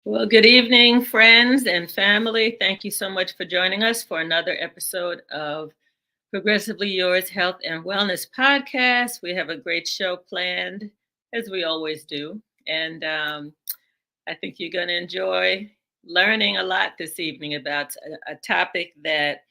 Well, good evening, friends and family. Thank you so much for joining us for another episode of Progressively Yours Health and Wellness Podcast. We have a great show planned, as we always do. And I think you're going to enjoy learning a lot this evening about a topic that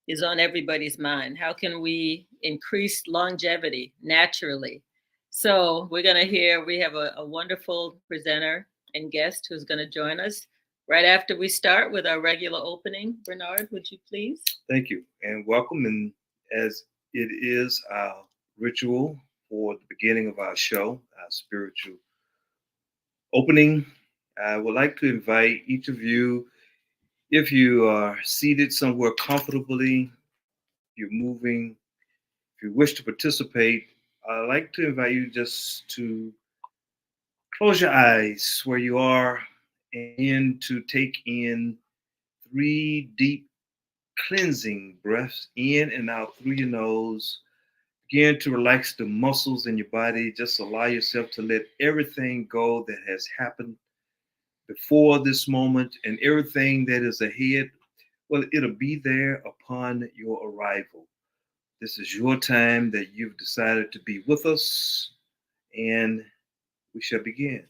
is on everybody's mind. How can we increase longevity naturally? So we're going to hear, we have a wonderful presenter and guest who's going to join us right after we start with our regular opening. Bernard, would you please? Thank you and welcome. And as it is our ritual for the beginning of our show, our spiritual opening, I would like to invite each of you, if you are seated somewhere comfortably, you're moving, if you wish to participate, I'd like to invite you just to close your eyes where you are and to take in 3 deep cleansing breaths in and out through your nose. Begin to relax the muscles in your body. Just allow yourself to let everything go that has happened before this moment and everything that is ahead. Well, it'll be there upon your arrival. This is your time that you've decided to be with us, and we shall begin.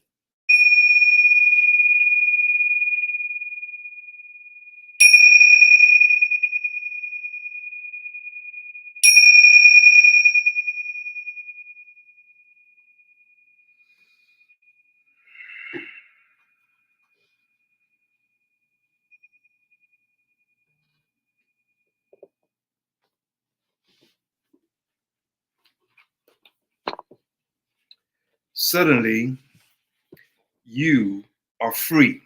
Suddenly, you are free.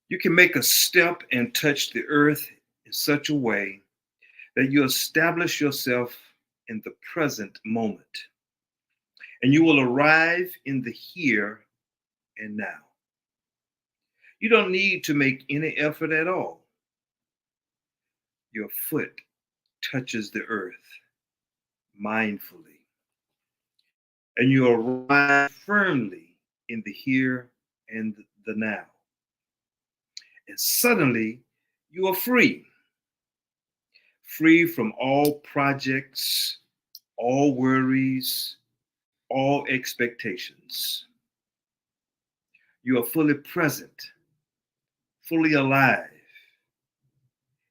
You can make a step and touch the earth in such a way that you establish yourself in the present moment. And you will arrive in the here and now. You don't need to make any effort at all. Your foot touches the earth mindfully, and you arrive firmly in the here and the now. And suddenly, you are free. Free from all projects, all worries, all expectations. You are fully present, fully alive,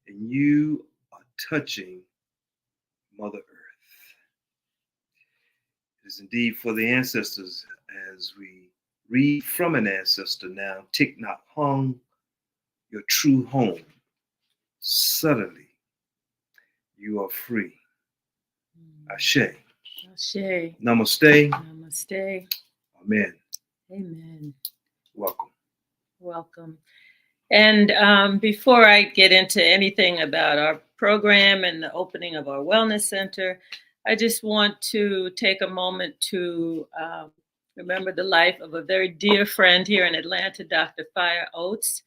and you are touching Mother Earth. It is indeed for the ancestors, as we read from an ancestor now, Thich Nhat Hanh, your true home. Suddenly, you are free. Ashe. Ashe. Namaste. Namaste. Amen. Amen. Welcome. Welcome. And before I get into anything about our program and the opening of our wellness center, I just want to take a moment to remember the life of a very dear friend here in Atlanta, Dr. Fire Oates,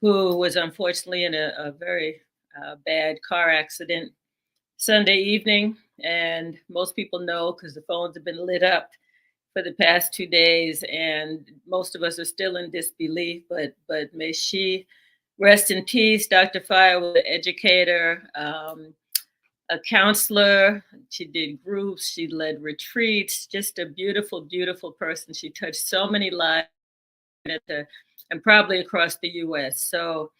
who was unfortunately in a very bad car accident Sunday evening. And most people know because the phones have been lit up for the past 2 days, and most of us are still in disbelief, but may she rest in peace. Dr. Fire was an educator, a counselor. She did groups, she led retreats, just a beautiful, beautiful person. She touched so many lives and probably across the US. So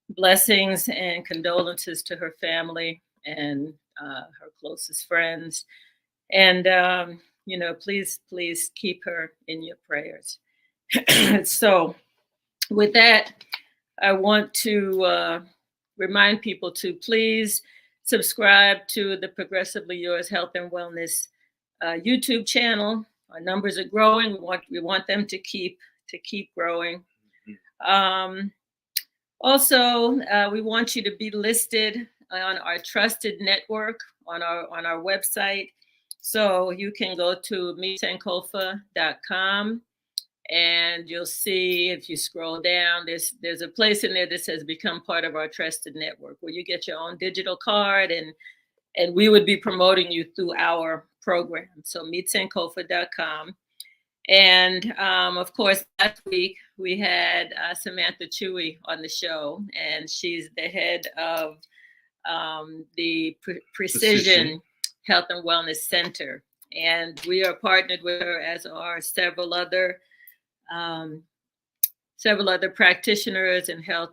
blessings and condolences to her family and her closest friends. And please keep her in your prayers. So with that, I want to remind people to please subscribe to the Progressively Yours Health and Wellness YouTube channel. Our numbers are growing. We want them to keep growing. Also, we want you to be listed on our trusted network on our website. So you can go to meetsankofa.com, and you'll see, if you scroll down, there's a place in there that says become part of our trusted network, where you get your own digital card, and we would be promoting you through our program. So meetsankofa.com. And of course, last week we had Samantha Chewy on the show, and she's the head of the Precision Health and Wellness Center. And we are partnered with her, as are several other practitioners and health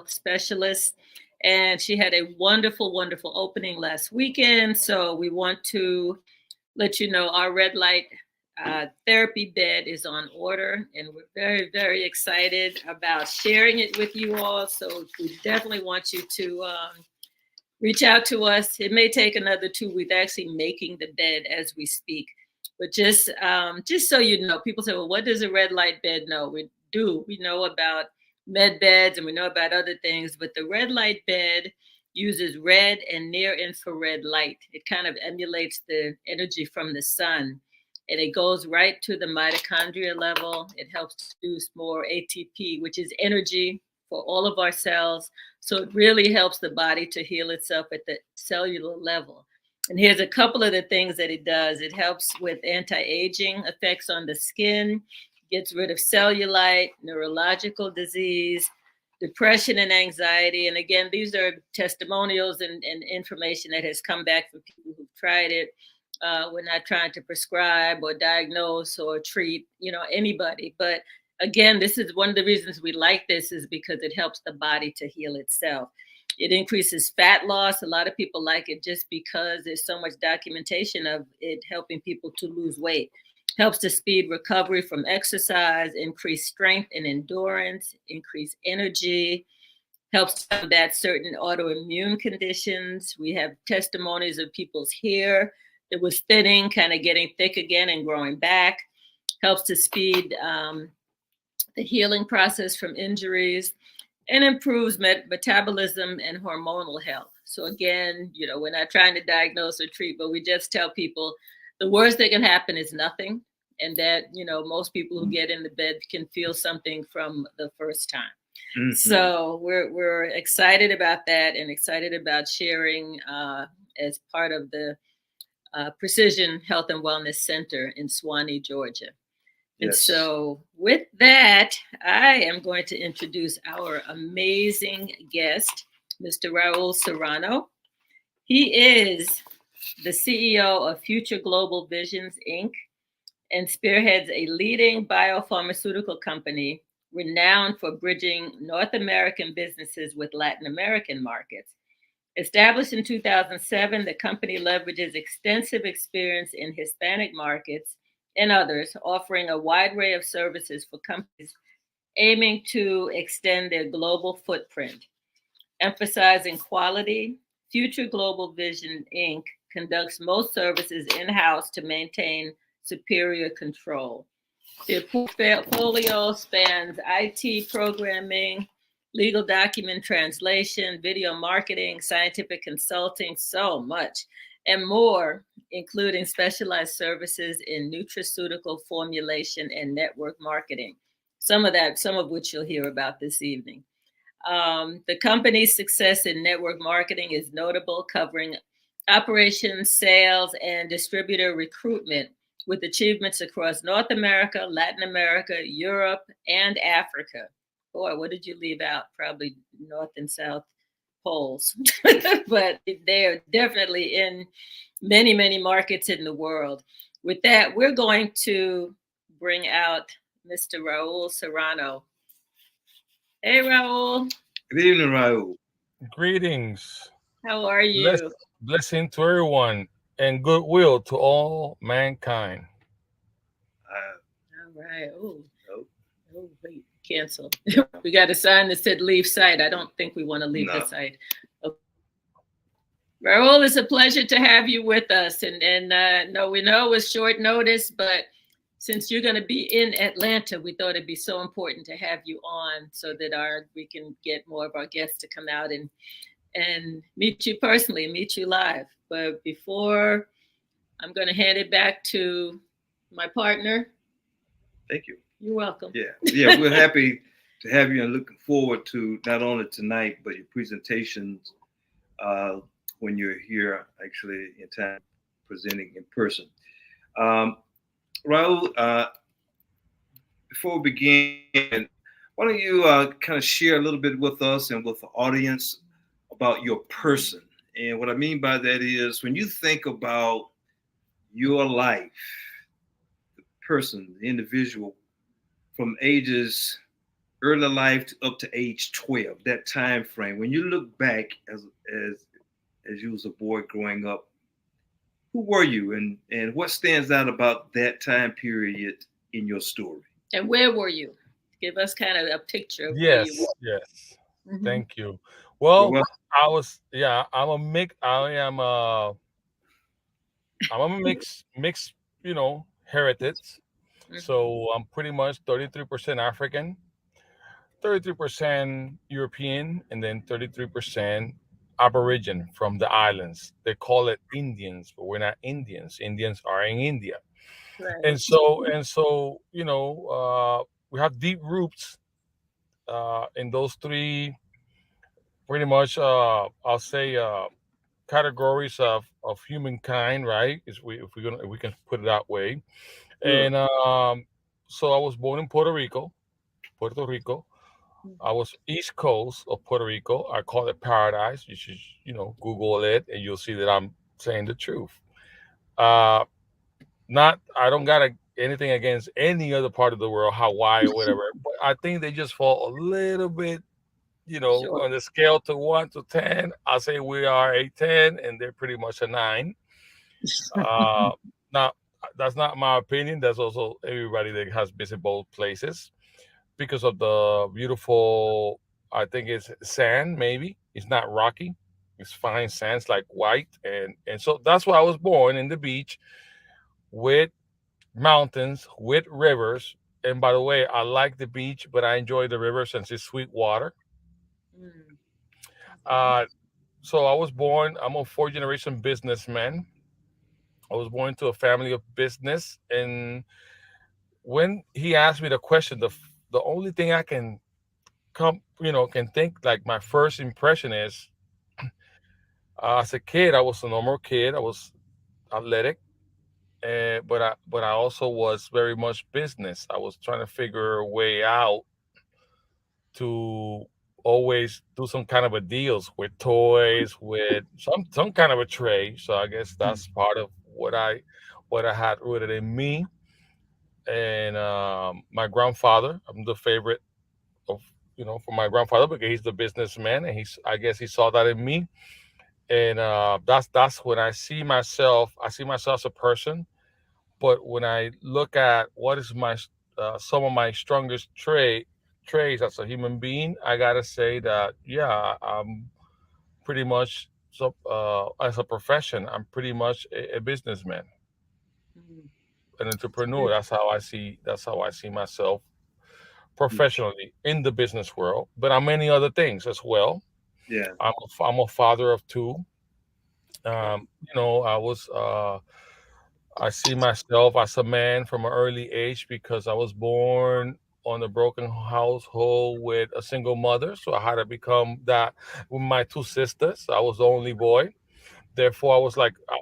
specialists. And she had a wonderful, wonderful opening last weekend. So we want to let you know our red light therapy bed is on order, and we're very, very excited about sharing it with you all. So we definitely want you to reach out to us. It may take another 2 weeks. Actually making the bed as we speak. But just so you know, people say, well, what does a red light bed know? We do. We know about med beds and we know about other things, but the red light bed uses red and near infrared light. It kind of emulates the energy from the sun, and it goes right to the mitochondria level. It helps produce more ATP, which is energy for all of our cells. So it really helps the body to heal itself at the cellular level. And here's a couple of the things that it does. It helps with anti-aging effects on the skin, gets rid of cellulite, neurological disease, depression and anxiety. And again, these are testimonials and information that has come back from people who've tried it. We're not trying to prescribe or diagnose or treat, anybody. But again, this is one of the reasons we like this, is because it helps the body to heal itself. It increases fat loss. A lot of people like it just because there's so much documentation of it helping people to lose weight. Helps to speed recovery from exercise, increase strength and endurance, increase energy, helps to combat certain autoimmune conditions. We have testimonies of people's hair that was thinning, kind of getting thick again and growing back. Helps to speed the healing process from injuries, and improves metabolism and hormonal health. So again, we're not trying to diagnose or treat, but we just tell people the worst that can happen is nothing. And that, most people who get in the bed can feel something from the first time. Mm-hmm. So we're excited about that, and excited about sharing as part of the Precision Health and Wellness Center in Suwanee, Georgia. And yes. So with that, I am going to introduce our amazing guest, Mr. Raul Serrano. He is the CEO of Future Global Visions, Inc., and spearheads a leading biopharmaceutical company renowned for bridging North American businesses with Latin American markets. Established in 2007, the company leverages extensive experience in Hispanic markets and others, offering a wide array of services for companies aiming to extend their global footprint. Emphasizing quality, Future Global Vision, Inc. conducts most services in-house to maintain superior control. Their portfolio spans IT programming, legal document translation, video marketing, scientific consulting, so much, and more, including specialized services in nutraceutical formulation and network marketing. Some of which you'll hear about this evening. The company's success in network marketing is notable, covering operations, sales, and distributor recruitment, with achievements across North America, Latin America, Europe, and Africa. Boy, what did you leave out? Probably North and South poles. But they are definitely in many, many markets in the world. With that, we're going to bring out Mr. Raul Serrano. Hey, Raul. Good evening, Raul. Greetings. How are you? Blessing to everyone and goodwill to all mankind. All right. Oh, wait, cancel. We got a sign that said leave site. I don't think we want to leave the site. Okay. Raul, it's a pleasure to have you with us. And no, we know it was short notice, but since you're going to be in Atlanta, we thought it'd be so important to have you on so that we can get more of our guests to come out and meet you personally, meet you live. But before, I'm going to hand it back to my partner. Thank you. You're welcome. Yeah, we're happy to have you and looking forward to not only tonight but your presentations when you're here actually in time presenting in person. Um, Raul, before we begin, why don't you kind of share a little bit with us and with the audience about your person? And what I mean by that is when you think about your life, the person, the individual, from ages early life to up to age 12, that time frame, when you look back as you was a boy growing up, who were you and what stands out about that time period in your story? And where were you? Give us kind of a picture of where you Yes, yes. were. Mm-hmm. Thank you. You're Well, welcome. yeah, I'm a mix. I'm a mixed, heritage. Mm-hmm. So I'm pretty much 33% African, 33% European, and then 33% Aborigine from the islands. They call it Indians, but we're not Indians. Indians are in India. Right. And so, we have deep roots in those three, pretty much, I'll say, categories of humankind, right? Is we if we can put it that way. Sure. And so I was born in Puerto Rico, Puerto Rico. I was East Coast of Puerto Rico. I call it paradise. You should, Google it, and you'll see that I'm saying the truth. Uh, not, I don't got anything against any other part of the world, Hawaii or whatever, but I think they just fall a little bit, Sure. on the scale to 1 to 10. I'll say we are a 10, and they're pretty much a 9. Uh, Now, that's not my opinion. That's also everybody that has visited both places because of the beautiful, I think it's sand, maybe. It's not rocky. It's fine sand. It's like white. And so that's why I was born in the beach with mountains, with rivers. And by the way, I like the beach, but I enjoy the river since it's sweet water. Mm. Okay. Uh, so I was born, I'm a fourth generation businessman. I was born into a family of business. And when he asked me the question, the only thing I can can think, like, my first impression is, as a kid, I was a normal kid. I was athletic, but I also was very much business. I was trying to figure a way out to always do some kind of a deals with toys, with some kind of a trade. So I guess that's part of what I had rooted in me. And my grandfather, I'm the favorite of, for my grandfather, because he's the businessman, and I guess he saw that in me. And that's when I see myself as a person. But when I look at what is some of my strongest traits as a human being, I gotta say that, yeah, I'm pretty much, so as a profession, I'm pretty much a businessman, Mm. an entrepreneur. That's how I see myself Mm. professionally in the business world. But I'm many other things as well. Yeah. I'm a father of two. I see myself as a man from an early age because I was born on a broken household with a single mother. So I had to become that with my two sisters. I was the only boy. Therefore, I was like, I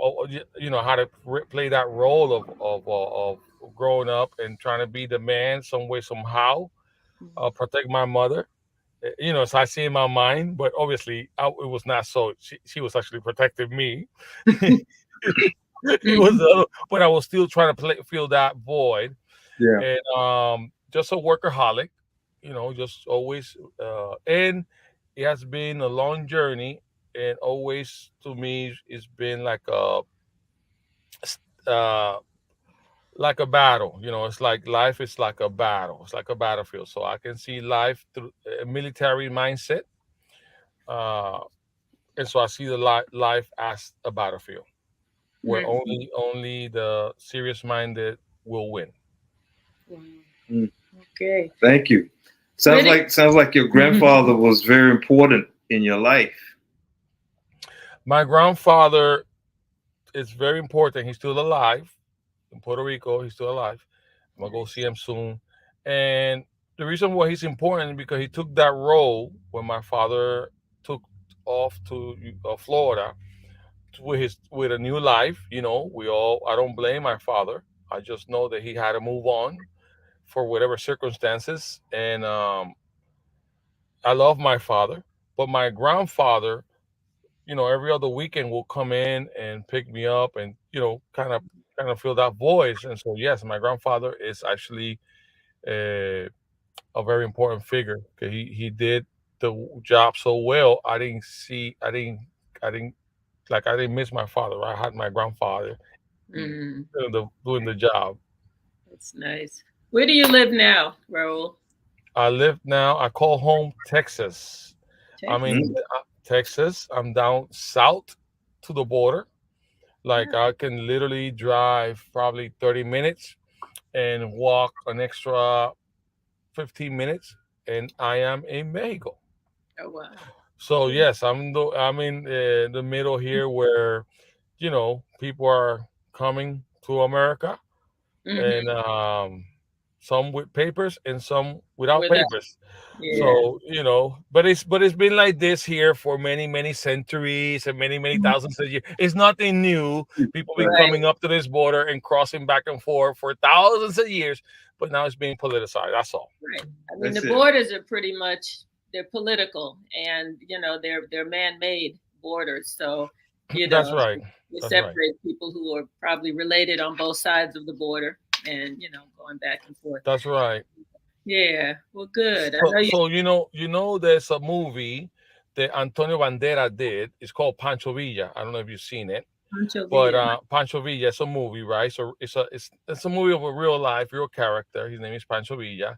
had to play that role of growing up and trying to be the man some way, somehow, Mm. protect my mother. So I see in my mind, but obviously it was not so. She was actually protecting me. It was, Mhm. but I was still trying to fill that void, Yeah. and just a workaholic, just always. And it has been a long journey, and always to me, it's been uh, like a battle. It's like life is like a battle. It's like a battlefield. So I can see life through a military mindset, uh, and so I see the life as a battlefield where Mm. only the serious minded will win. Wow. Mm, Okay. thank you. Where Sounds like your grandfather was very important in your life. My grandfather is very important. He's still alive in Puerto Rico. He's still alive. I'm gonna go see Nice. him soon. And the reason why he's important is because he took that role when my father took off to Florida with a new life. We all. I don't blame my father. I just know that he had to move on for whatever circumstances. And I love my father, but my grandfather, every other weekend will come in and pick me up and kind of fill that voice. And so yes, my grandfather is actually uh, a very important figure. 'Cause he did the job so well. I didn't miss my father. I had my grandfather Mm. doing the job. That's nice. Where do you live now, Raul? I live now. I call home Texas. I'm Texas. in Texas. I'm down south to the border. Like Ah, I can literally drive probably 30 minutes and walk an extra 15 minutes, and I am in Mexico. oh, wow. So Cool. yes, I'm in the middle here where people are coming to America, and Mm-hmm. some with papers and some without With us. papers. Yeah. So but it's been like this here for many many centuries and many many thousands of years. It's nothing new. People been Right. coming up to this border and crossing back and forth for thousands of years, but now it's being politicized. That's all. Right. I mean, the That's it. borders are pretty much they're political, and they're man-made borders. So That's right. they That's right. separate people who are probably related on both sides of the border, and going back and forth. That's right. Yeah. Well, good. I So, know you. so there's a movie that Antonio Bandera did. It's called Pancho Villa. I don't know if you've seen it, Pancho but Villa. Pancho Villa is a movie, right? So it's a movie of a real life, real character. His name is Pancho Villa,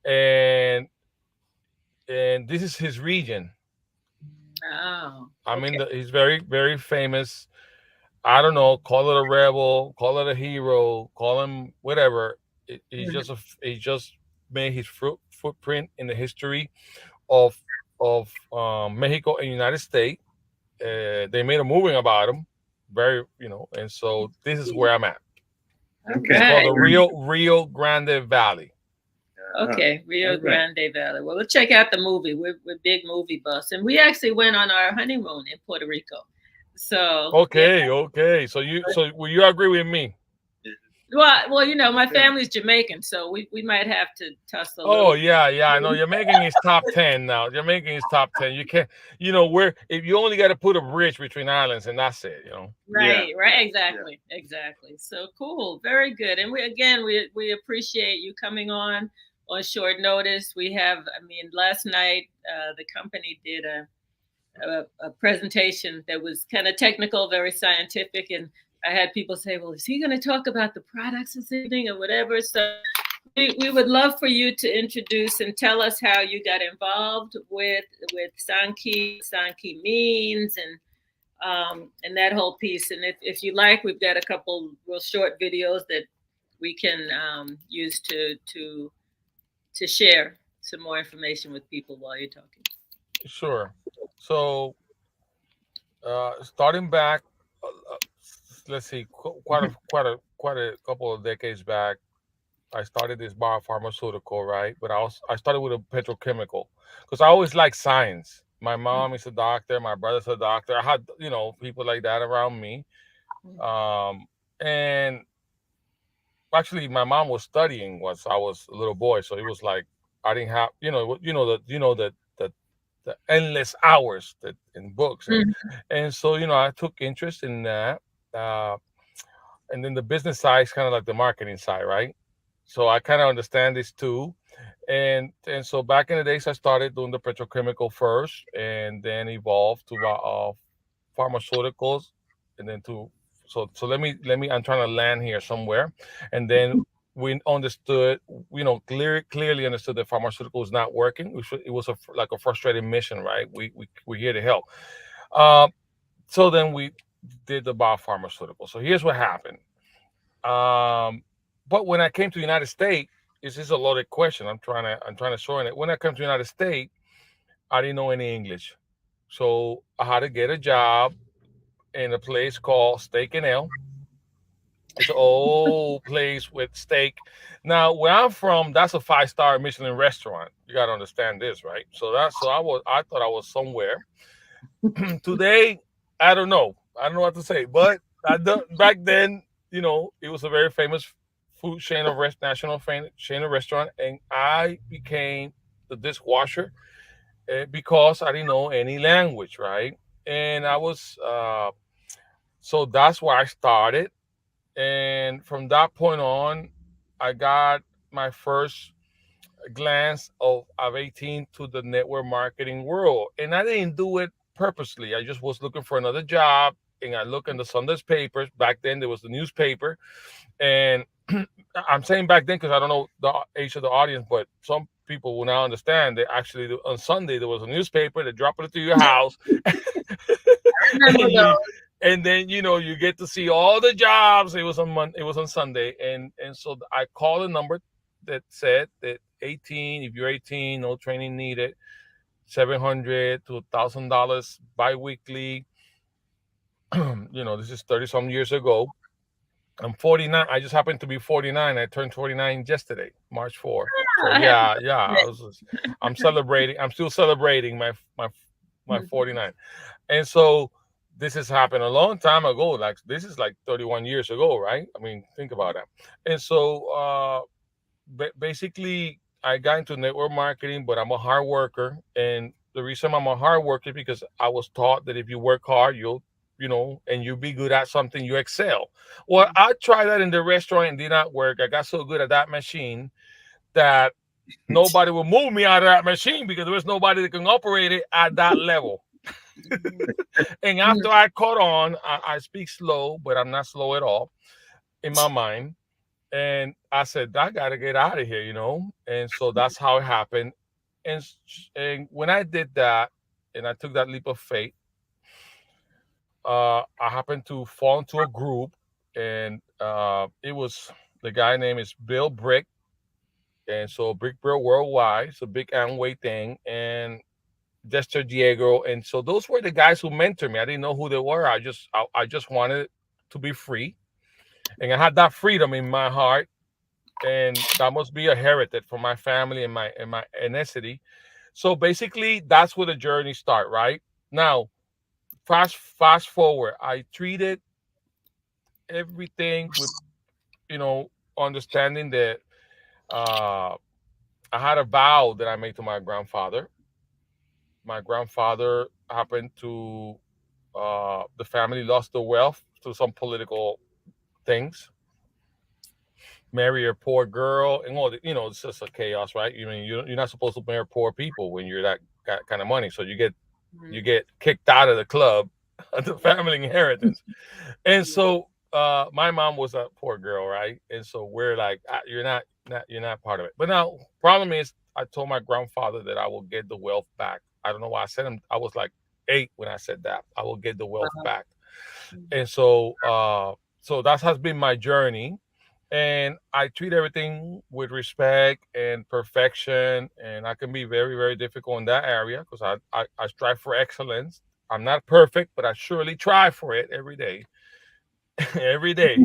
and this is his region. Oh, I mean, okay. he's very very famous. I don't know, call it a rebel, call it a hero, call him whatever. Mhm. He just made his footprint in the history of Mexico and United States. They made a movie about him, and so this is where I'm at. All It's Okay. called right. the Rio Grande Valley. Uh-huh. Okay, Rio All right. Grande Valley. Well, we'll check out the movie. We're big movie buffs, and we actually went on our honeymoon in Puerto Rico. So yeah, Okay, okay. So will you agree with me? well, my Yeah. family's Jamaican, so we might have to tussle a Oh little. yeah, yeah. I know you're making his top 10 now. You're making his top 10. You can't, where if you only got to put a bridge between islands and that's it. Yeah. Right, right, Yeah. exactly. So cool, very good. And we appreciate you coming on short notice. I mean, last night the company did a presentation that was kind of technical, very scientific, and I had people say, "Well, is he going to talk about the products this evening or whatever?" So we would love for you to introduce and tell us how you got involved with Sanki, what Sanki means, and that whole piece. And if you like, we've got a couple real short videos that we can use to share some more information with people while you're talking. Sure. So starting back, let's see, quite a couple of decades back, I started this biopharmaceutical, right? But I started with a petrochemical because I always liked science. My mom is a doctor, my brother's a doctor. I had people like that around me, and actually my mom was studying once I was a little boy, so it was like I didn't have the endless hours that in books and so I took interest in that. Uh, and then the business side is kind of like the marketing side, right? So I kind of understand this too. And so back in the days, I started doing the petrochemical first, and then evolved to pharmaceuticals, and then to so let me I'm trying to land here somewhere, and then we understood, clearly understood that pharmaceutical was not working. It was like a frustrating mission, right? We're here to help. Uh, so then we did the biopharmaceutical. So here's what happened. Um, but when I came to the United States, this is a loaded question. I'm trying to shorten it. When I came to the United States, I didn't know any English, so I had to get a job in a place called Steak and Ale. It's an old place with steak. Now, where I'm from, that's a five-star Michelin restaurant. You got to understand this, right? I thought I was somewhere. Today, I don't know. I don't know what to say. But back then, it was a very famous food chain of national chain of restaurant, and I became the dishwasher because I didn't know any language, right? And I was so that's where I started, and from that point on, I got my first glance of 18 to the network marketing world. And I didn't do it purposely. I just was looking for another job. And I look in the Sunday's papers. Back then, there was the newspaper. And I'm saying back then because I don't know the age of the audience, but some people will now understand that actually on Sunday there was a newspaper that dropped it to your house. Remember and you those? and then you get to see all the jobs. It was on Sunday, and so I called a number that said that 18, if you're 18, no training needed, $700 to $1,000 biweekly. This is 30 some years ago. I'm 49. I just happened to be 49. I turned 49 yesterday, March 4. So I have yeah, I'm celebrating. I'm still celebrating my 49. And so this has happened a long time ago. Like this is like 31 years ago, right? I mean, think about that. And so basically, I got into network marketing, but I'm a hard worker, and the reason I'm a hard worker is because I was taught that if you work hard, and you be good at something, you excel. Well, I tried that in the restaurant and did not work. I got so good at that machine that nobody would move me out of that machine because there was nobody that can operate it at that level. And after I caught on, I speak slow, but I'm not slow at all in my mind. And I said, I got to get out of here. And so that's how it happened. And when I did that and I took that leap of faith, I happened to fall into a group, and it was the guy name is Bill Brick. And so Brick Bill Worldwide, it's a big Amway thing. And Dexter Diego. And so those were the guys who mentored me. I didn't know who they were. I just wanted to be free. And I had that freedom in my heart. And that must be a heritage from my family and my ethnicity. So basically that's where the journey start, right? Now, fast forward. I treated everything with, understanding that I had a vow that I made to my grandfather. My grandfather happened to the family lost the wealth to some political things, marry a poor girl, and it's just a chaos, right? You mean you're not supposed to marry poor people when you're that kind of money, so you get kicked out of the club, the family inheritance. And so my mom was a poor girl, right? And so we're like, you're not part of it. But now problem is, I told my grandfather that I will get the wealth back. I don't know why I said him. I was like 8 when I said that. I will get the wealth back. And so that has been my journey. And I treat everything with respect and perfection. And I can be very, very difficult in that area because I strive for excellence. I'm not perfect, but I surely try for it every day. Every day.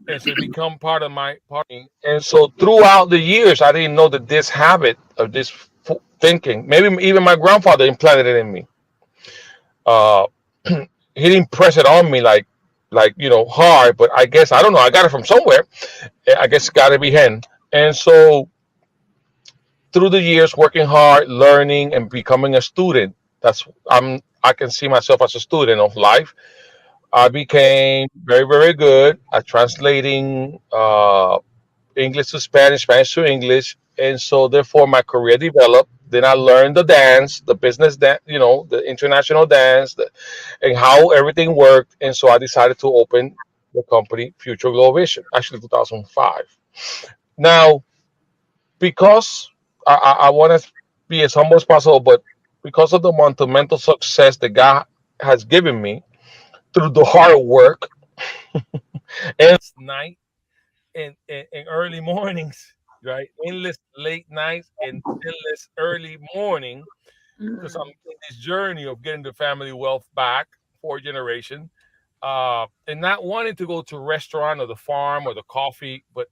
And so it become part of my part. And so throughout the years, I didn't know that this habit of this thinking, maybe even my grandfather implanted it in me. Uh, he didn't press it on me like hard, but I guess I don't know. I got it from somewhere. I guess it's got to be him. And so through the years, working hard, learning, and becoming a student. I can see myself as a student of life. I became very, very good at translating English to Spanish, Spanish to English, and so therefore my career developed. Then I learned the dance, the business dance, the international dance, and how everything worked. And so I decided to open the company Future Global Vision, actually 2005. Now, because I want to be as humble as possible, but because of the monumental success that God has given me through the hard work and night and early mornings. right? Endless late nights and endless early morning because I'm Mm, in this journey of getting the family wealth back for a generation, and not wanting to go to restaurant or the farm or the coffee, but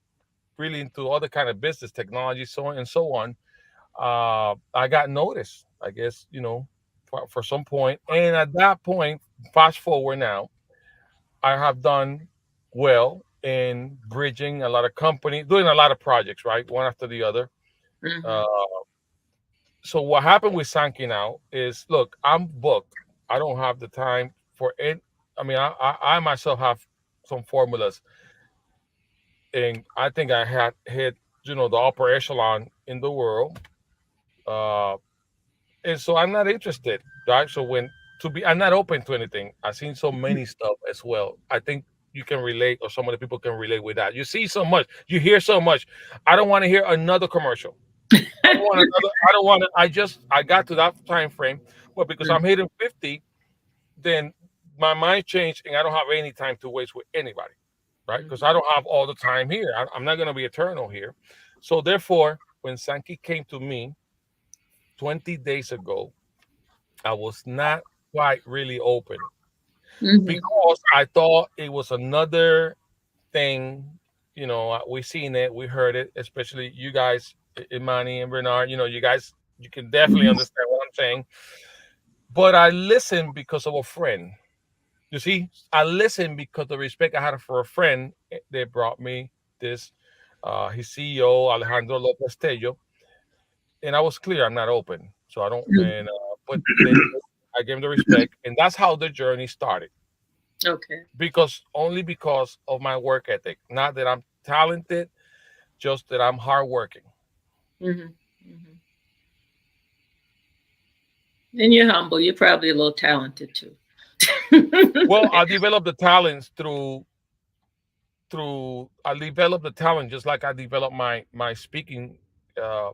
really into other kind of business, technology, so on and so on. I got noticed, I guess, for some point, and at that point, fast forward now, I have done well in bridging a lot of company, doing a lot of projects, right, one after the other. Uh, mhm, so what happened with Sankey now is, look, I'm booked. I don't have the time for it. I mean, I myself have some formulas, and I think I had hit, the upper echelon in the world. Uh, and so I'm not interested, right? So I'm not open to anything. I've seen so many stuff as well. I think you can relate, or some of the people can relate with that. You see so much, you hear so much. I don't want to hear another commercial. I don't want another. I don't want to. I got to that time frame, but because I'm hitting 50, then my mind changed, and I don't have any time to waste with anybody, right? Because I don't have all the time here. I'm not going to be eternal here. So therefore, when Sankey came to me 20 days ago, I was not quite really open mhm, because I thought it was another thing. We seen it, we heard it, especially you guys, Imani and Bernard. You guys, you can definitely mhm, understand what I'm saying. But I listened because of a friend. You see, I listened because the respect I had for a friend. They brought me this, his CEO Alejandro Lopez Tello, and I was clear I'm not open. So I don't, mhm. and but then I gave him the respect, and that's how the journey started. Okay. Because only because of my work ethic, not that I'm talented, just that I'm hardworking. Mhm, mhm. And you're humble. You're probably a little talented too. Well, I developed the talents through I developed the talent just like I developed my speaking uh,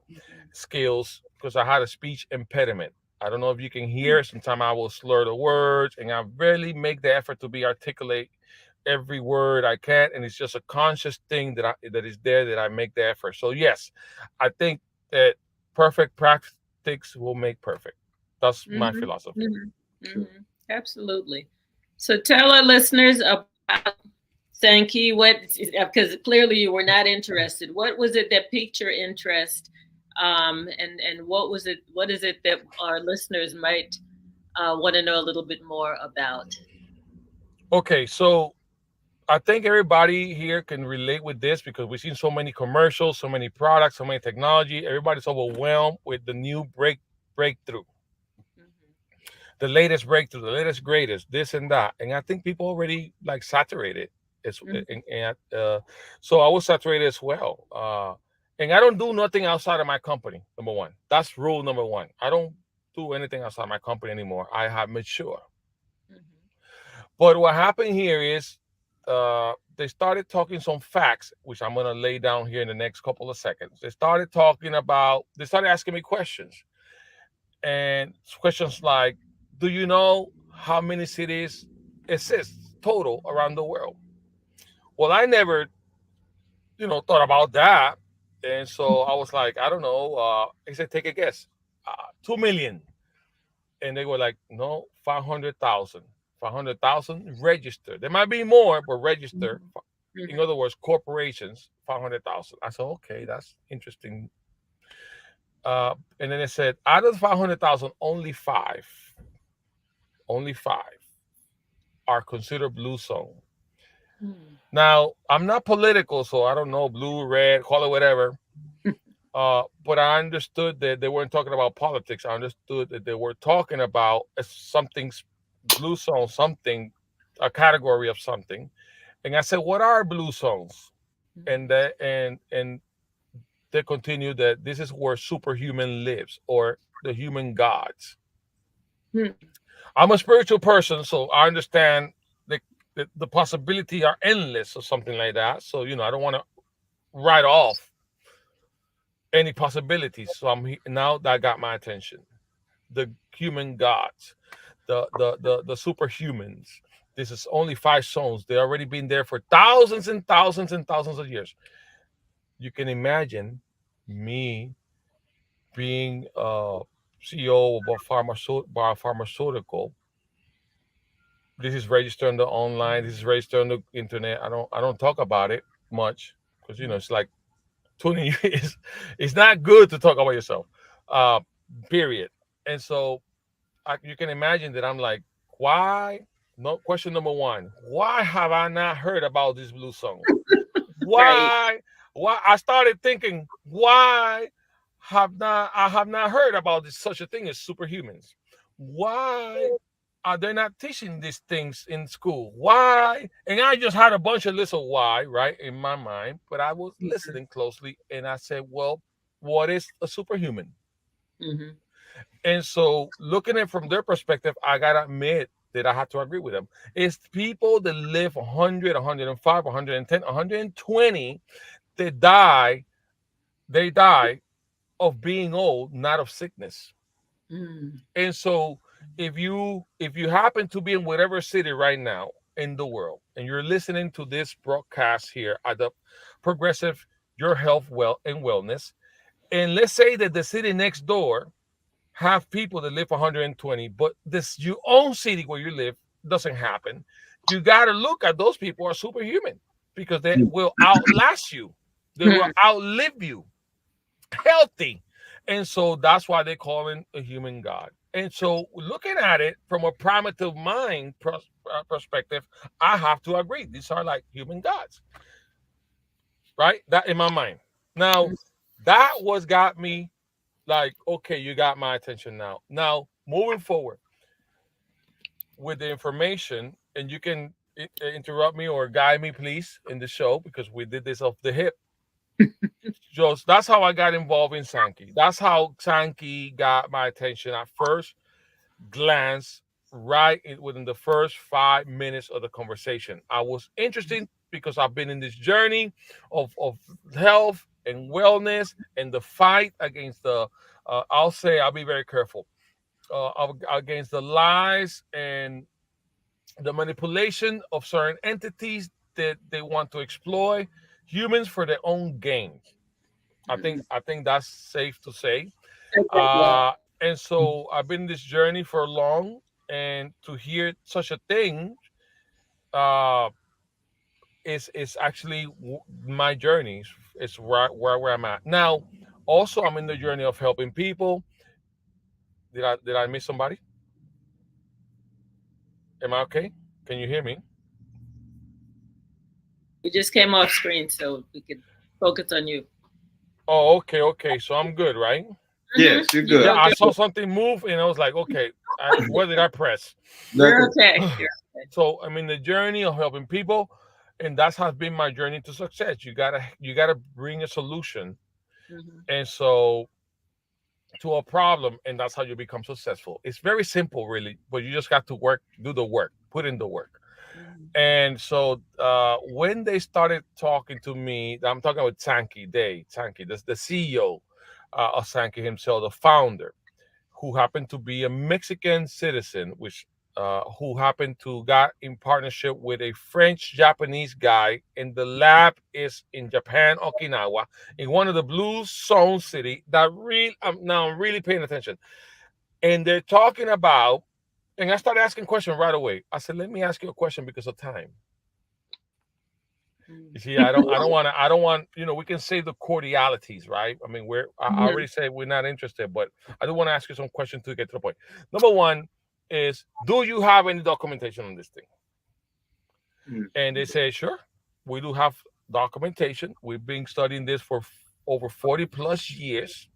skills because I had a speech impediment. I don't know if you can hear. Sometimes I will slur the words, and I really make the effort to be articulate every word I can, and it's just a conscious thing that is there that I make the effort. So yes, I think that perfect practice will make perfect. That's my Mhm, philosophy. mhm, mhm. Absolutely. So tell our listeners about Sankey. What, because clearly you were not interested. What was it that piqued your interest? And what was it? What is it that our listeners might want to know a little bit more about? Okay, so I think everybody here can relate with this because we've seen so many commercials, so many products, so many technology. Everybody's overwhelmed with the new breakthrough, Mhm, the latest breakthrough, the latest greatest, this and that. And I think people already like saturated. It's mhm, and so I was saturated as well. And I don't do nothing outside of my company. Number one, that's rule number one. I don't do anything outside my company anymore. I have matured. mhm, But what happened here is they started talking some facts, which I'm going to lay down here in the next couple of seconds. They started asking me questions. And questions like, do you know how many cities exist total around the world? Well, I never, thought about that. And so I was like, I don't know. He said, take a guess. 2 million. And they were like, no, 500,000. 500,000 registered. There might be more, but registered. mhm, In mhm, other words, corporations, 500,000. I said, okay, that's interesting. And then it said, out of the 500,000, only five are considered blue zone. mhm, Now, I'm not political, so I don't know blue, red, call it whatever. But I understood that they weren't talking about politics. I understood that they were talking about something blue zone, something, a category of something. And I said, "What are blue zones?" And mhm, they continued that this is where superhuman lives, or the human gods. mhm, I'm a spiritual person, so I understand the the possibility are endless or something like that. So I don't want to write off any possibilities. So now that got my attention. The human gods, the superhumans. This is only five zones. They already been there for thousands and thousands and thousands of years. You can imagine me being CEO of a biopharmaceutical. This is registered on the online. This is registered on the internet. I don't talk about it much because it's like 20 years. It's not good to talk about yourself. Uh, period. And so you can imagine that I'm like, why? No, question number one: why have I not heard about this blue song? Right. Why? Why? I started thinking, why I have not heard about this such a thing as superhumans? Why are they not teaching these things in school? Why? And I just had a bunch of lists of why, right, in my mind, but I was listening closely and I said, well, what is a superhuman? Mm-hmm. And so, looking at it from their perspective, I gotta admit that I have to agree with them. It's people that live 100, 105, 110, 120 that die. They die of being old, not of sickness. Mm-hmm. And so, if you happen to be in whatever city right now in the world, and you're listening to this broadcast here at the Progressive Your Health Well and Wellness, and let's say that the city next door have people that live 120, but this your own city where you live doesn't happen. You got to look at those people are superhuman because they will outlast you. They will outlive you, healthy, and so that's why they call him a human god. And so, looking at it from a primitive mind perspective, I have to agree these are like human gods, right? That in my mind. Now, that was got me like, okay, you got my attention now. Now, moving forward with the information, and you can interrupt me or guide me, please, in the show because we did this off the hip. Just that's how I got involved in Sankey. That's how Sankey got my attention at first glance, right within the first 5 minutes of the conversation. I was interested because I've been in this journey of health and wellness and the fight against the I'll be very careful against the lies and the manipulation of certain entities that they want to exploit humans for their own gain. I think that's safe to say. Yeah. And so I've been in this journey for long, and to hear such a thing uh, is actually my journey. It's where I'm at now. Also, I'm in the journey of helping people. Did I miss somebody? Am I okay? Can you hear me? You just came off screen, so we could focus on you. Oh, okay, okay. So I'm good, right? Yes, you're You Yeah, good. are I good. saw something move, and I was like, okay, where did I press? That's You're okay. You're okay. So I'm in the journey of helping people, and that has been my journey to success. You gotta bring a solution, Mm-hmm. and so to a problem, and that's how you become successful. It's very simple, really, but you just got to do the work, put in the work. Mm-hmm. And so when they started talking to me, I'm talking about Sankey, the CEO of Sankey himself, the founder, who happened to be a Mexican citizen, which who happened to got in partnership with a French Japanese guy, and the lab is in Japan, Okinawa, in one of the blue zone city. That real now I'm really paying attention, and they're talking about. And I started asking questions right away. I said, "Let me ask you a question because of time." You see, I don't want, we can say the cordialities, right? I mean, I Mm-hmm. already said we're not interested, but I do want to ask you some questions to get to the point. Number one is, do you have any documentation on this thing? Mm. And they say, sure, we do have documentation. We've been studying this for over 40 plus years,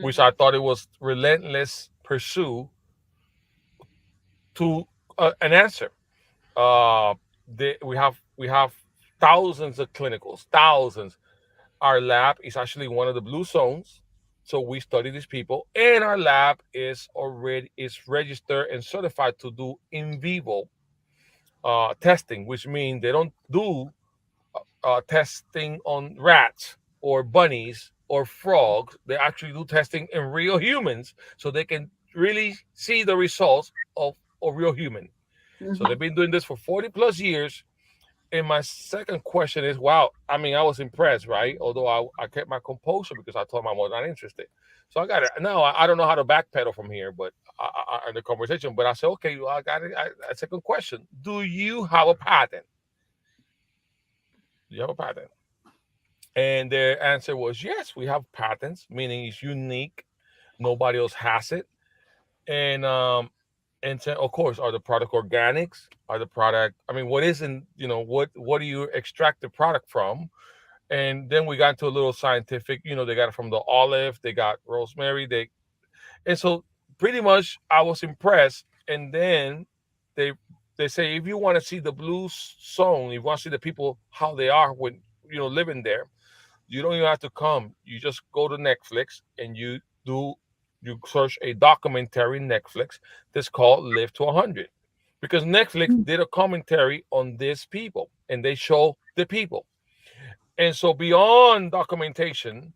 which Mm-hmm. I thought it was relentless pursue to an answer. Uh, we have thousands of clinicals, thousands. Our lab is actually one of the blue zones, so we study these people, and our lab is registered and certified to do in vivo testing, which means they don't do testing on rats or bunnies or frogs. They actually do testing in real humans, so they can really see the results of a real human. So Mm-hmm. they've been doing this for 40 plus years, and my second question is, wow, I mean, I was impressed, right? Although I kept my composure because I told him I was not interested. So I got it. No, I don't know how to backpedal from here, but in the conversation. But I said, okay, well, I got it. A second question: do you have a patent? Do you have a patent? And their answer was yes, we have patents, meaning it's unique, nobody else has it. And so, of course, are the product organics? Are the product? I mean, what isn't? What do you extract the product from? And then we got into a little scientific. They got it from the olive, they got rosemary, and so pretty much I was impressed. And then they they say if you want to see the blue zone, you want to see the people how they are when living there, you don't even have to come. You just go to Netflix and you search a documentary Netflix that's called Live to 100, because Netflix did a commentary on these people and they show the people. And so beyond documentation,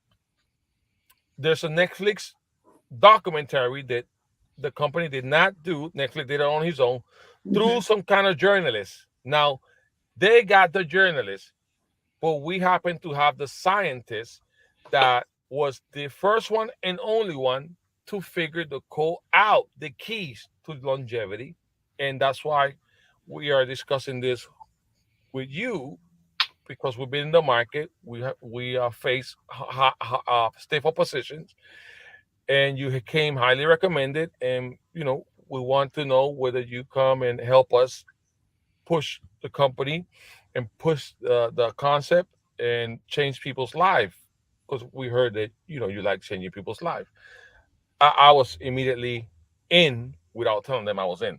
there's a Netflix documentary that the company did not do. Netflix did it on his own through some kind of journalist. Now, they got the journalist, but we happen to have the scientist that was the first one and only one to figure the code out, the keys to longevity. And that's why we are discussing this with you, because we've been in the market. We face stiff oppositions, and you came highly recommended. And we want to know whether you come and help us push the company and push the concept and change people's life, because we heard that you like changing people's life. I was immediately in without telling them I was in.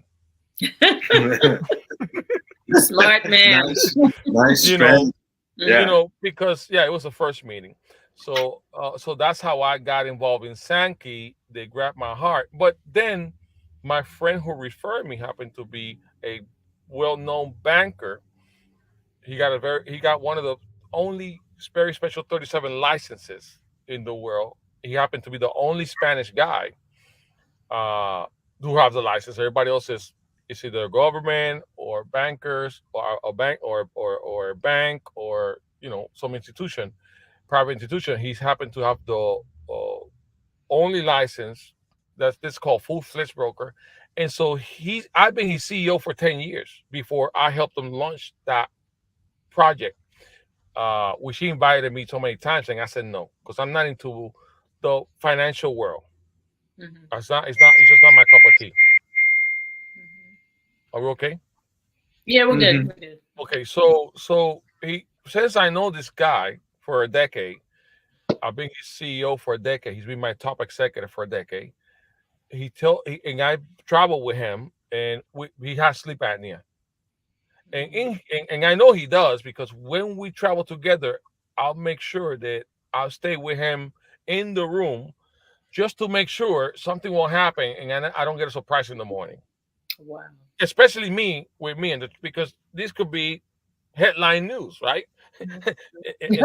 Smart man. Nice strategy. Yeah. Because it was the first meeting. So that's how I got involved in Sankey. They grabbed my heart. But then my friend who referred me happened to be a well-known banker. He got one of the only very special 37 licenses in the world. He happened to be the only Spanish guy who has the license. Everybody else is either government or bankers or a bank or a bank or some institution, private institution. He's happened to have the only license that's called full-fledged broker. And so I've been his CEO for 10 years before I helped him launch that project, which he invited me so many times, and I said no, because I'm not into the financial world. It's just not my cup of tea. Are we okay? Yeah, we're good. We're good. Okay, so since I know this guy for a decade, I've been his CEO for a decade. He's been my top executive for a decade. And I travel with him, and he has sleep apnea. And I know he does, because when we travel together, I'll make sure that I'll stay with him in the room just to make sure something won't happen and I don't get a surprise in the morning. Wow. Especially with me, because this could be headline news, right? and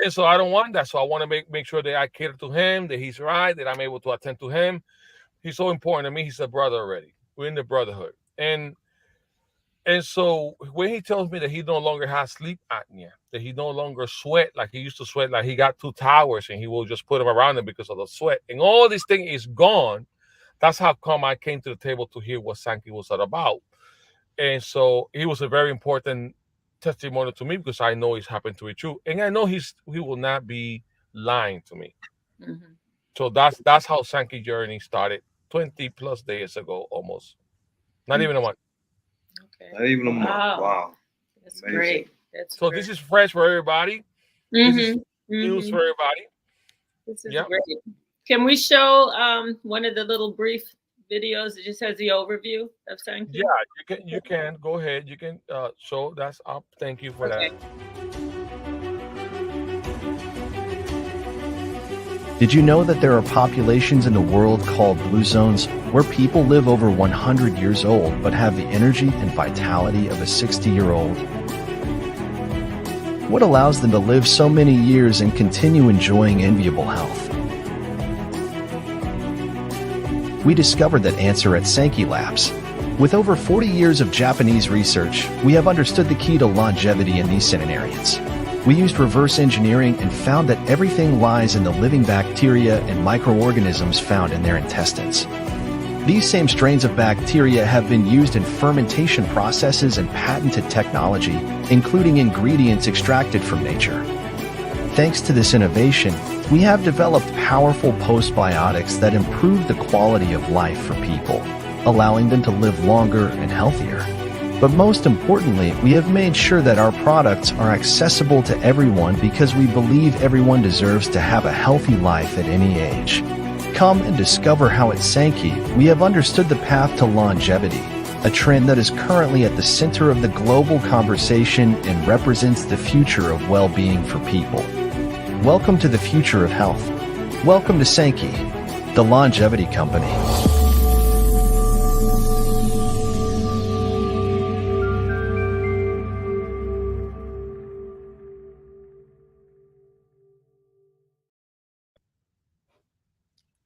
so I don't want that. So I want to make sure that I cater to him, that he's right, that I'm able to attend to him. He's so important to me. He's a brother already. We're in the brotherhood. And so when he tells me that he no longer has sleep apnea, that he no longer sweat like he used to sweat, like he got 2 towers and he will just put them around him because of the sweat, and all this thing is gone, that's how come I came to the table to hear what Sankey was all about. And so he was a very important testimony to me, because I know it's happened to be true. And I know he will not be lying to me. So that's how Sankey journey started 20 plus days ago, almost. Not even a month. Okay. Not even a month. Wow. That's amazing. Great. So this is fresh for everybody. This is news for everybody. This is great. Can we show one of the little brief videos that just has the overview of Sankey? Yeah, you can go ahead. You can show that's up. Thank you for that. Did you know that there are populations in the world called blue zones, where people live over 100 years old but have the energy and vitality of a 60-year-old? What allows them to live so many years and continue enjoying enviable health? We discovered that answer at Sankey Labs. With over 40 years of Japanese research, we have understood the key to longevity in these centenarians. We used reverse engineering and found that everything lies in the living bacteria and microorganisms found in their intestines. These same strains of bacteria have been used in fermentation processes and patented technology, including ingredients extracted from nature. Thanks to this innovation, we have developed powerful postbiotics that improve the quality of life for people, allowing them to live longer and healthier. But most importantly, we have made sure that our products are accessible to everyone because we believe everyone deserves to have a healthy life at any age. Come and discover how at Sankey we have understood the path to longevity, a trend that is currently at the center of the global conversation and represents the future of well-being for people. Welcome to the future of health. Welcome to Sankey, the longevity company.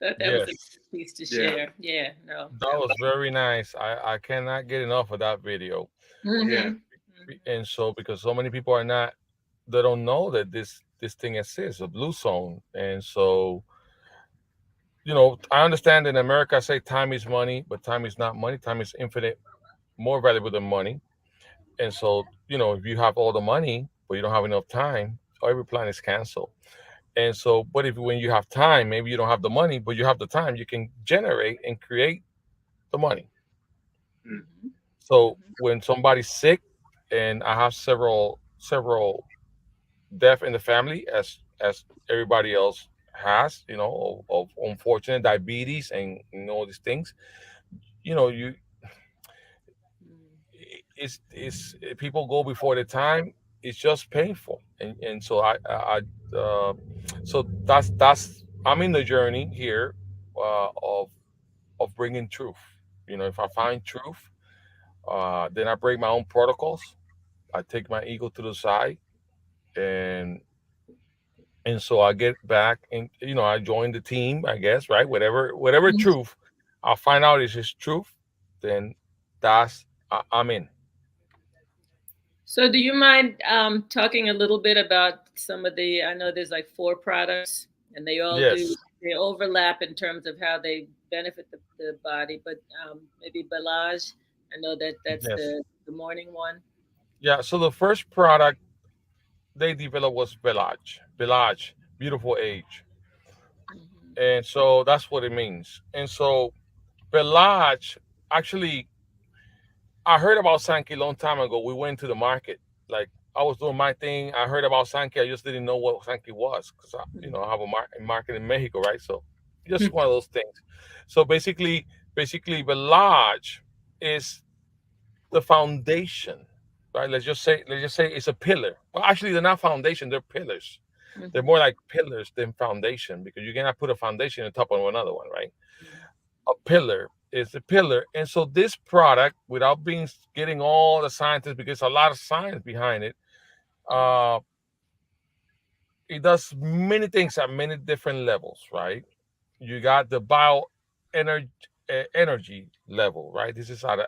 That was a good Yes, piece to Yeah. share. Yeah, no, that that was. was very nice. I cannot get enough of that video. Yeah. Mhm. And so because so many people are not, they don't know that this thing exists, a blue zone. And so, I understand in America I say time is money, but time is not money. Time is infinite more valuable than money. And so, if you have all the money but you don't have enough time, every plan is canceled. And so, but if when you have time, maybe you don't have the money, but you have the time, you can generate and create the money. Mm. Mhm. So Mhm. when somebody's sick, and I have several death in the family, as everybody else has, of unfortunate diabetes and all these things, you Mhm. it's people go before the time. It's just painful, and so so that's I'm in the journey here, of bringing truth. If I find truth, then I break my own protocols. I take my ego to the side, and so I get back, and I join the team, I guess, right? Whatever Mhm. truth I'll find out is truth, then I'm in. So, do you mind talking a little bit about some of the? I know there's like four products, and Yes, they overlap in terms of how they benefit the body. But maybe Belage, I know that that's yes, the morning one. yeah. So the first product they developed was Village, beautiful age, Hmm. and so that's what it means. And so Village, actually, I heard about Sankey a long time ago. We went to the market. Like, I was doing my thing. I heard about Sankey. I just didn't know what Sankey was because I have a market in Mexico, right? So just one of those things. So basically, the lodge is the foundation, right? Let's just say it's a pillar. Well, actually, they're not foundation. They're pillars. They're Hmm. more like pillars than foundation because you cannot put a foundation on top of another one, right? A pillar is a pillar. And so this product, without being getting all the scientists, because a lot of science behind it, uh, it does many things at many different levels, right? You got the bio energy energy level, right? This is at an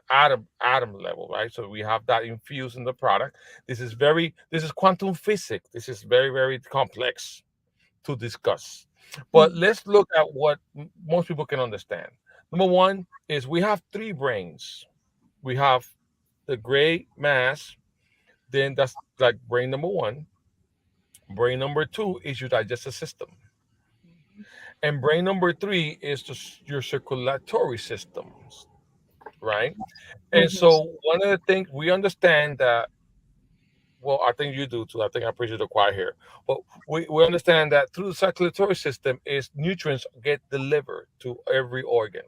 atom level, right? So we have that infused in the product. This is quantum physics. This is very, very complex to discuss. But Hmm. let's look at what most people can understand. Number one is we have three brains. We have the gray mass, then that's like brain number one. Brain number two is your digestive system. And brain number three is your circulatory systems, right? And Hmm. so one of the things we understand that, well, I think you do too. I think I preach to the choir here. But we understand that through the circulatory system is nutrients get delivered to every organ.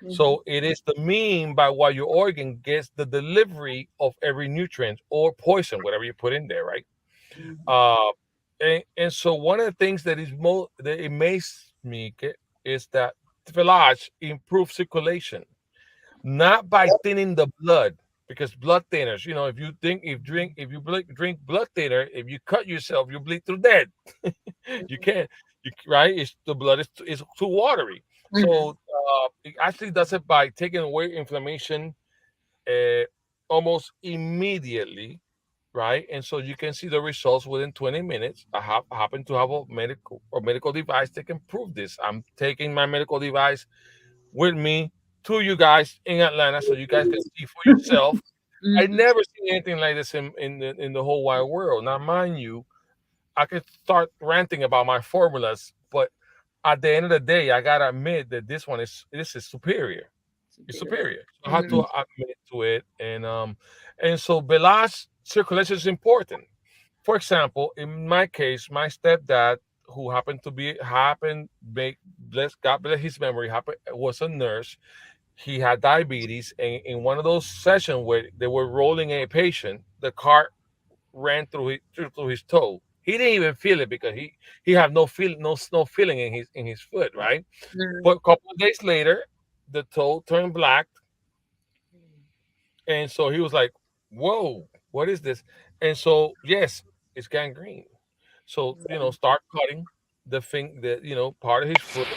Hmm. So it is the mean by what your organ gets the delivery of every nutrient or poison, whatever you put in there, right? Hmm. Uh, and so one of the things that that amazes me is that Village improves circulation, not by thinning the blood, because blood thinners, if you drink blood thinner, if you cut yourself, you bleed through dead. You can't, right? It's the blood is too watery. Hmm. So it actually does it by taking away inflammation, almost immediately, right? And so you can see the results within 20 minutes. I happen to have a medical device that can prove this. I'm taking my medical device with me to you guys in Atlanta so you guys can see for yourself. I never seen anything like this in the whole wide world. Now, mind you, I could start ranting about my formulas, but at the end of the day, I gotta admit that this is superior. It's superior. So I have to admit to it, and so Belage circulation is important. For example, in my case, my stepdad, who God bless his memory, was a nurse. He had diabetes, and in one of those sessions where they were rolling a patient, the cart ran through his toe. He didn't even feel it because he had no feeling in his foot, right? But a couple of days later, the toe turned black, and so he was like, "Whoa, what is this?" And so, yes, it's gangrene. So start cutting part of his foot.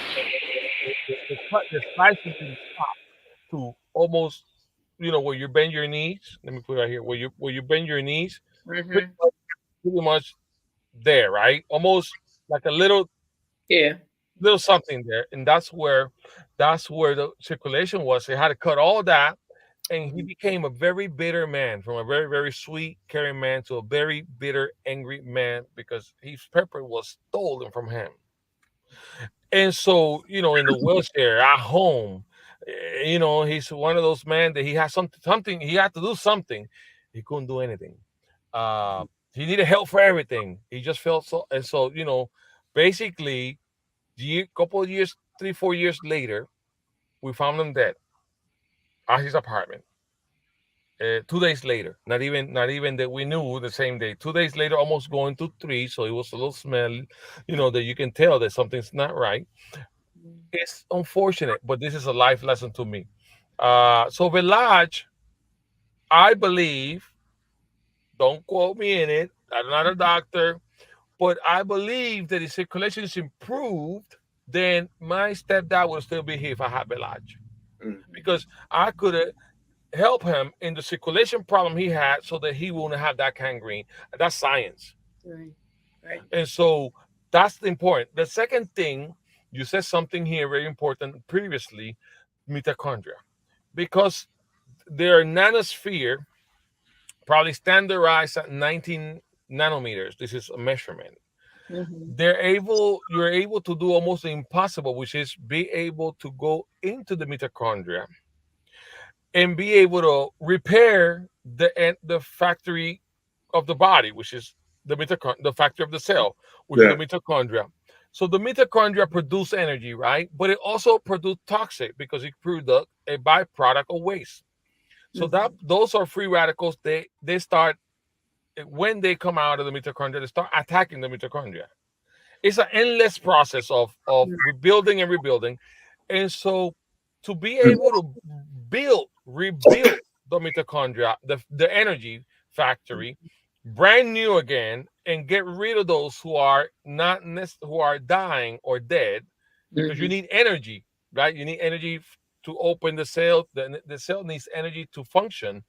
The slicing didn't stop to almost where you bend your knees. Let me put it right here. Where you bend your knees, pretty much there, right? Almost like a little something there, and that's where the circulation was. They had to cut all that, and he became a very bitter man, from a very, very sweet, caring man to a very bitter, angry man because his pepper was stolen from him. And so, in the wheelchair at home, he's one of those men that he has something he had to do something. He couldn't do anything. He needed help for everything. He just felt so, and so, basically, couple of years, 3-4 years later, we found him dead at his apartment. 2 days later, not even that we knew the same day. 2 days later, almost going to 3, so it was a little smell, that you can tell that something's not right. It's unfortunate, but this is a life lesson to me. So Velage, I believe, don't quote me in it, I'm not a doctor, but I believe that if circulation is improved, then my stepdad will still be here if I had Velage. Because I could help him in the circulation problem he had so that he won't have that gangrene. That's science. Right. And so that's the important. The second thing, you said something here very important previously, mitochondria. Because their nanosphere probably standardized at 19 nanometers. This is a measurement. You're able to do almost the impossible, which is be able to go into the mitochondria and be able to repair the factory of the body, which is the factory of the cell, which is the mitochondria. So the mitochondria produce energy, right? But it also produce toxic because it produces a byproduct of waste. So those are free radicals. They start, when they come out of the mitochondria, they start attacking the mitochondria. It's an endless process of rebuilding and rebuilding. And so to be able to rebuild the mitochondria, the energy factory, brand new again, and get rid of those who are dying or dead, because you need energy, right? You need energy to open the cell. The cell needs energy to function,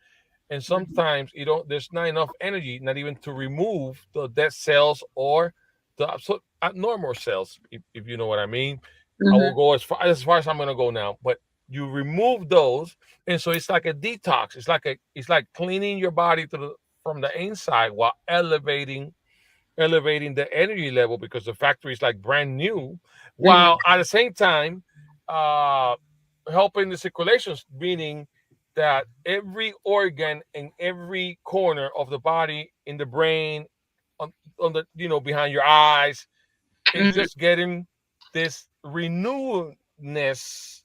and sometimes there's not enough energy, not even to remove the dead cells or the abnormal cells, if you know what I mean. I will go as far as I'm going to go now, but you remove those, and so it's like a detox. It's like cleaning your body from the inside while elevating the energy level, because the factory is like brand new, while at the same time helping the circulations, meaning that every organ in every corner of the body, in the brain, on the behind your eyes, is just getting this renewedness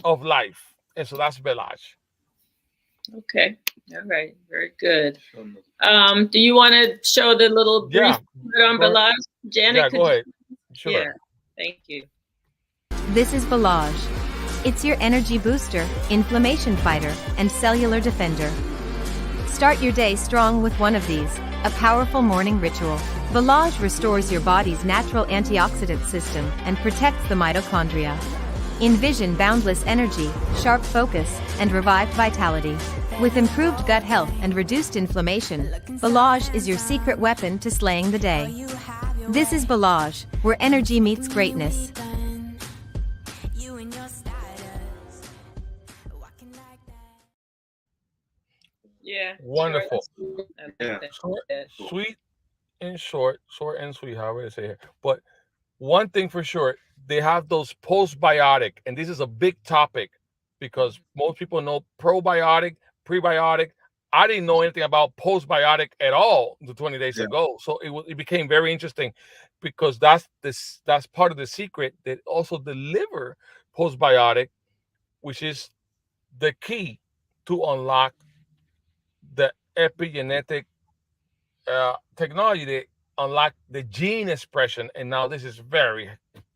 of life. And so that's Velage. Okay. All right. Very good. Do you want to show the little brief on Velage? Janet, go ahead. Sure. Yeah. Thank you. This is Velage. It's your energy booster, inflammation fighter, and cellular defender. Start your day strong with one of these, a powerful morning ritual. Velage restores your body's natural antioxidant system and protects the mitochondria. Envision boundless energy, sharp focus, and revived vitality. With improved gut health and reduced inflammation, Balage is your secret weapon to slaying the day. This is Balage, where energy meets greatness. Yeah. Wonderful. Yeah. Sweet and short and sweet, however they say it. But one thing for sure, they have those postbiotic, and this is a big topic because most people know probiotic, prebiotic. I didn't know anything about postbiotic at all the 20 days Yeah. ago. So it became very interesting because that's part of the secret. That also deliver postbiotic, which is the key to unlock the epigenetic technology that unlock the gene expression. And now this is very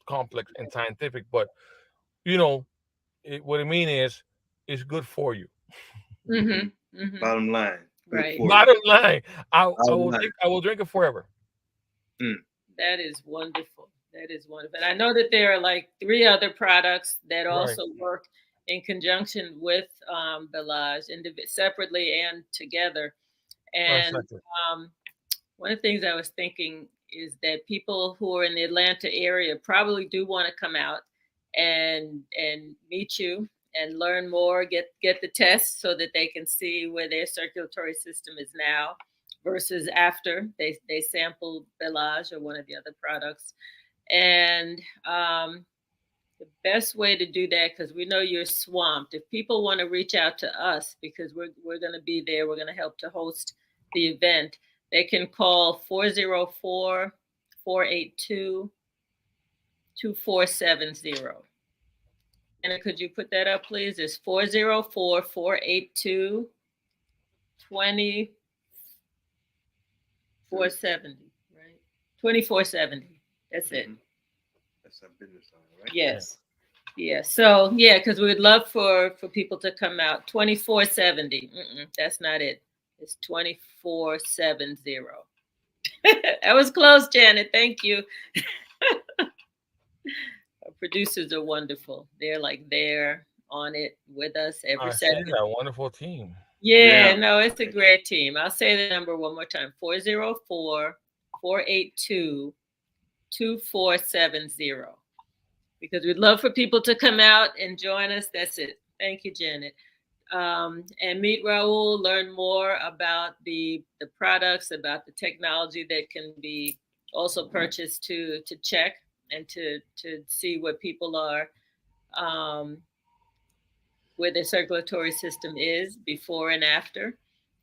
complex and scientific, but you know, what I mean is, it's good for you. Mm-hmm. Mm-hmm. Bottom line. Good Right. for you. Bottom line, I Bottom will line. drink it forever. That is wonderful. That is wonderful. And I know that there are like 3 other products that also work in conjunction with Belage, separately and together. And one of the things I was thinking is that people who are in the Atlanta area probably do want to come out and meet you and learn more, get the tests so that they can see where their circulatory system is now versus after they sampled Belage or one of the other products. And the best way to do that, because we know you're swamped, if people want to reach out to us, because we're going to be there, we're going to help to host the event, they can call 404-482-2470. And could you put that up, please? It's 404-482-2470, right? 2470. That's it. That's our business line, right? Yes. Yeah. So yeah, because we would love for people to come out. 2470. That's not it. It's 2470. That was close, Janet. Thank you. Our producers are wonderful. They're like there on it with us every second. That wonderful team. Yeah, no, it's a great team. I'll say the number one more time. 404-482-2470. Because we'd love for people to come out and join us. That's it. Thank you, Janet. And meet Raul, learn more about the products, about the technology that can be also purchased to check and to see what people are, where their circulatory system is before and after.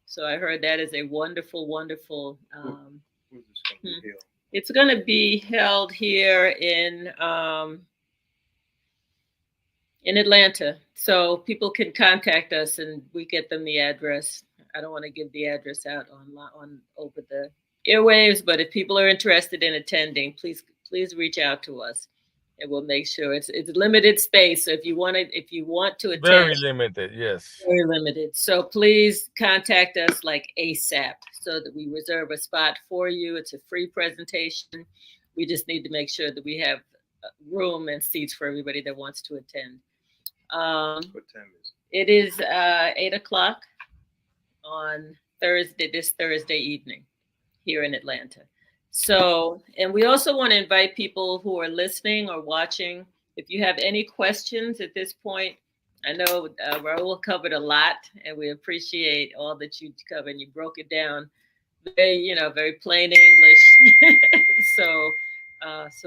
So I heard that is a wonderful, wonderful. It's going to be held here in Atlanta. So people can contact us and we get them the address. I don't want to give the address out on over the airwaves, but if people are interested in attending, please reach out to us, and we'll make sure it's limited space. So if you want to attend, very limited, yes, very limited. So please contact us like ASAP so that we reserve a spot for you. It's a free presentation. We just need to make sure that we have room and seats for everybody that wants to attend. What time is it? It is 8:00 on this Thursday evening here in Atlanta. So, and we also want to invite people who are listening or watching, if you have any questions at this point. I know Raul covered a lot, and we appreciate all that you covered. You broke it down very plain English. So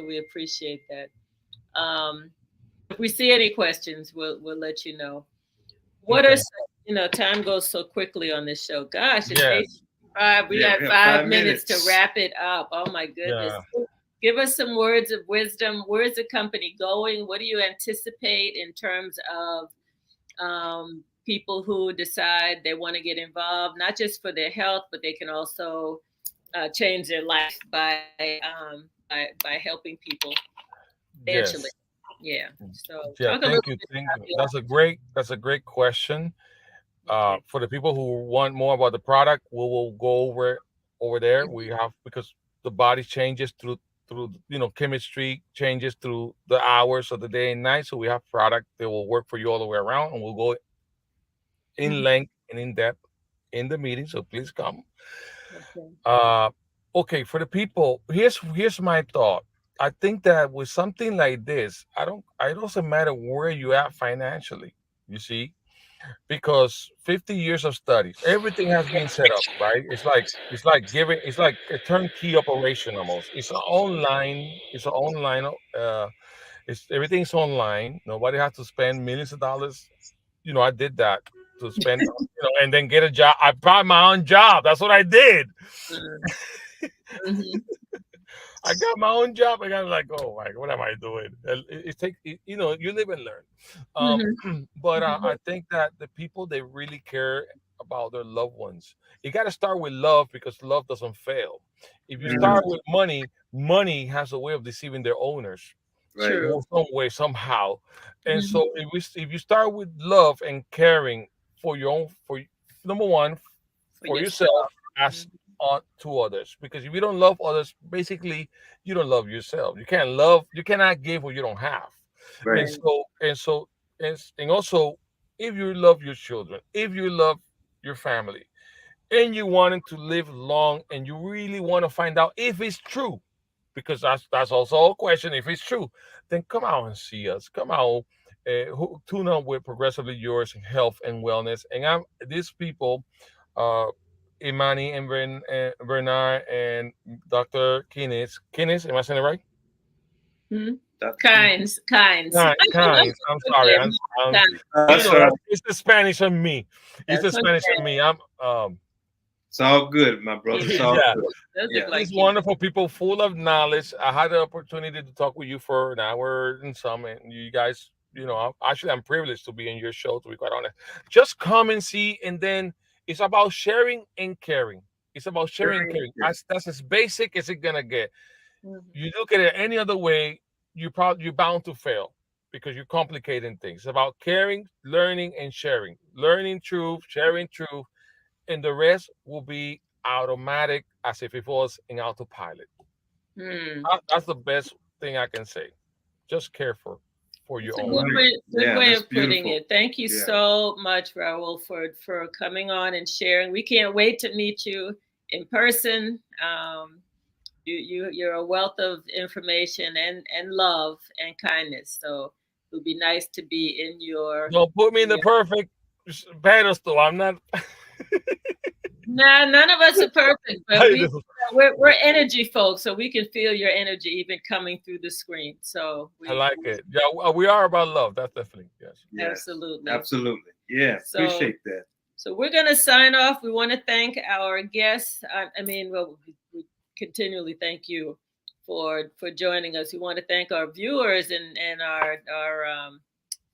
we appreciate that. If we see any questions, we'll let you know. What are time goes so quickly on this show. Gosh, it's 8:05. We got 5 minutes to wrap it up. Oh my goodness. Yeah. Give us some words of wisdom. Where's the company going? What do you anticipate in terms of people who decide they want to get involved, not just for their health, but they can also change their life by helping people financially. Yes. Yeah. So thank you. That's a great question. For the people who want more about the product, we will go over there. We have, because the body changes through chemistry changes through the hours of the day and night. So we have product that will work for you all the way around, and we'll go in length and in depth in the meeting. So please come. Okay. Okay, for the people, here's my thought. I think that with something like this, it doesn't matter where you at financially, you see, because 50 years of studies, everything has been set up, right? It's like a turnkey operation almost. It's an online, it's everything's online. Nobody has to spend millions of dollars. I did that to spend, and then get a job. I bought my own job. That's what I did. Mm-hmm. I got my own job. I got like, oh my, what am I doing? You live and learn. But I think that the people, they really care about their loved ones. You got to start with love, because love doesn't fail. If you start with money, money has a way of deceiving their owners, Right. True. some way, somehow. And so if you start with love and caring for your own, for number one, for yourself, as to others, because if you don't love others, basically you don't love yourself. You cannot give what you don't have. Right. And also, if you love your children, if you love your family, and you want to live long, and you really want to find out if it's true, because that's also a question. If it's true, then come out and see us. Come out, tune up with Progressively Yours Health and Wellness. And these people, Imani and Bernard and Dr. Kines. Kines, am I saying it right? Kinds. Kinds. I'm sorry. It's the Spanish in me. It's the Spanish in me. It's all good, my brother. It's all good. These wonderful people, full of knowledge. I had the opportunity to talk with you for an hour and some, and you guys, actually, I'm privileged to be in your show, to be quite honest. Just come and see, and then it's about sharing and caring. It's about sharing and caring. That's as basic as it's gonna get. You look at it any other way, you're bound to fail, because you're complicating things. It's about caring, learning, and sharing. Learning truth, sharing truth, and the rest will be automatic, as if it was an autopilot. That's the best thing I can say. Just care for your own. Good way of putting it. Thank you so much, Raul, for coming on and sharing. We can't wait to meet you in person. You're a wealth of information and love and kindness. So it would be nice to be in your. Don't put me in the perfect pedestal. I'm not. Nah, none of us are perfect, but we're energy folks, so we can feel your energy even coming through the screen. So I like it. Yeah, we are about love. That's definitely yes. Absolutely. Yeah, appreciate that. So we're gonna sign off. We want to thank our guests. We continually thank you for joining us. We want to thank our viewers and our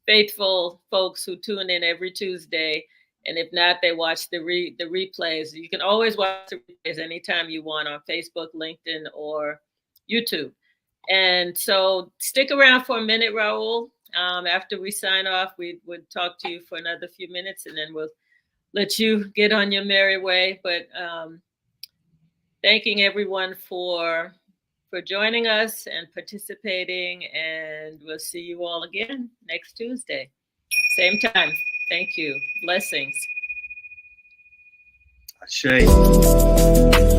faithful folks who tune in every Tuesday. And if not, they watch the replays. You can always watch the replays anytime you want on Facebook, LinkedIn, or YouTube. And so stick around for a minute, Raul. After we sign off, we would talk to you for another few minutes, and then we'll let you get on your merry way. But thanking everyone for joining us and participating, and we'll see you all again next Tuesday. Same time. Thank you. Blessings. Ashe.